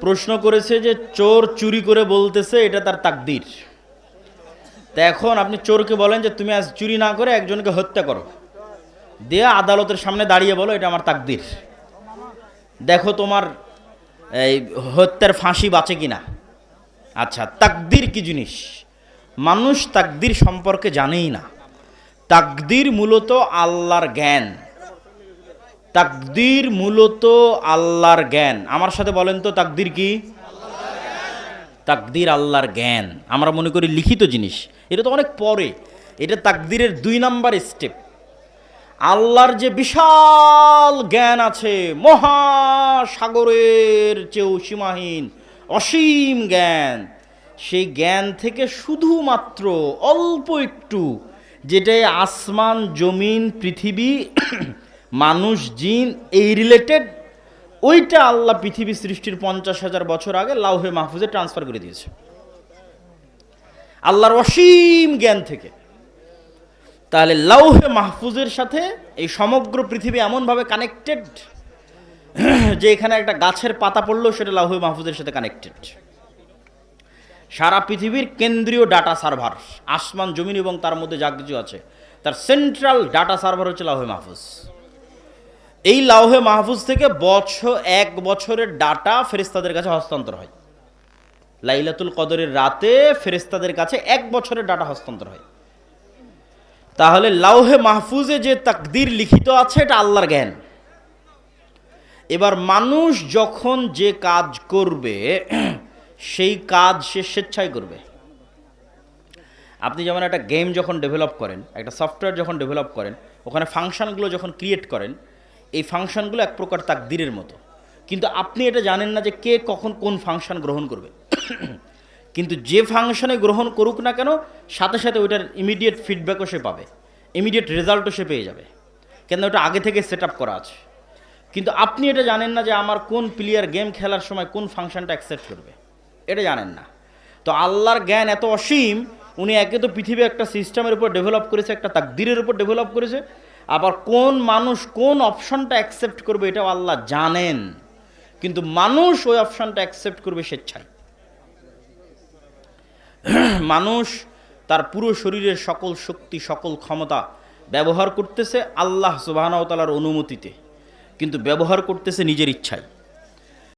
প্রশ্ন করেছে যে চোর চুরি করে বলতেছে এটা তার তাকদীর। তা এখন আপনি চোরকে বলেন যে তুমি আজ চুরি না করে একজনকে হত্যা করো, দিয়ে আদালতের সামনে দাঁড়িয়ে বলো এটা আমার তাকদীর, দেখো তোমার এই হত্যার ফাঁসি বাঁচে কিনা। আচ্ছা, তাকদীর কি জিনিস? মানুষ তাকদীর সম্পর্কে জানেই না। তাকদীর মূলত আল্লাহর জ্ঞান। তাকদীর মূলত আল্লাহর জ্ঞান। আমার সাথে বলেন তো তাকদীর কি? তাকদীর আল্লাহর জ্ঞান। আমরা মনে করি লিখিত জিনিস, এটা তো অনেক পরে। এটা তাকদীরের 2 নাম্বার স্টেপ। আল্লাহর যে বিশাল জ্ঞান আছে, মহাসাগরের চেয়েও সীমাহীন অসীম জ্ঞান, সেই জ্ঞান থেকে শুধুমাত্র অল্প একটু, যেটাই আসমান জমিন পৃথিবী মানুষ জিন এই রিলেটেড, ওইটা আল্লাহ পৃথিবী সৃষ্টির 50,000 বছর আগে লাউহে মাহফুজে ট্রান্সফার করে দিয়েছে আল্লাহর অসীম জ্ঞান থেকে। তাহলে লাউহে মাহফুজের সাথে এই সমগ্র পৃথিবী এমনভাবে কানেক্টেড যে এখানে একটা গাছের পাতা পড়লেও সেটা লাউহে মাহফুজের সাথে কানেক্টেড। সারা পৃথিবীর কেন্দ্রীয় ডাটা সার্ভার, আসমান জমিন এবং তার মধ্যে যা কিছু আছে তার সেন্ট্রাল ডাটা সার্ভার হচ্ছে লাউহে মাহফুজ। এই লাউহে মাহফুজ থেকে 1 বছরের ডাটা ফেরেশতাদের কাছে হস্তান্তর হয়। লাইলাতুল কদরের রাতে ফেরেশতাদের কাছে 1 বছরের ডাটা হস্তান্তর হয়। তাহলে লাউহে মাহফুজে যে তাকদীর লিখিত আছে এটা আল্লাহর জ্ঞান। এবার মানুষ যখন যে কাজ করবে সেই কাজ সে স্বেচ্ছায় করবে। আপনি যেমন একটা গেম যখন ডেভেলপ করেন, একটা সফটওয়্যার যখন ডেভেলপ করেন, ওখানে ফাংশনগুলো যখন ক্রিয়েট করেন, এই ফাংশনগুলো এক প্রকার তাকদীরের মতো, কিন্তু আপনি এটা জানেন না যে কে কখন কোন ফাংশন গ্রহণ করবে। কিন্তু যে ফাংশনে গ্রহণ করুক না কেন, সাথে সাথে ওইটার ইমিডিয়েট ফিডব্যাকও সে পাবে, ইমিডিয়েট রেজাল্টও সে পেয়ে যাবে, কেন ওটা আগে থেকে সেট আপ করা আছে। কিন্তু আপনি এটা জানেন না যে আমার কোন প্লেয়ার গেম খেলার সময় কোন ফাংশনটা অ্যাকসেপ্ট করবে, এটা জানেন না। তো আল্লাহর জ্ঞান এত অসীম, উনি একে তো পৃথিবী একটা সিস্টেমের উপর ডেভেলপ করেছে, একটা তাকদীরের উপর ডেভেলপ করেছে, আবার কোন মানুষ কোন অপশনটা অ্যাকসেপ্ট করবে এটাও আল্লাহ জানেন, কিন্তু মানুষ ওই অপশনটা অ্যাকসেপ্ট করবে স্বেচ্ছায়। মানুষ তার পুরো শরীরের সকল শক্তি সকল ক্ষমতা ব্যবহার করতেছে আল্লাহ সুবহানাহু ওয়া তাআলার অনুমতিতে, কিন্তু ব্যবহার করতেছে নিজের ইচ্ছায়।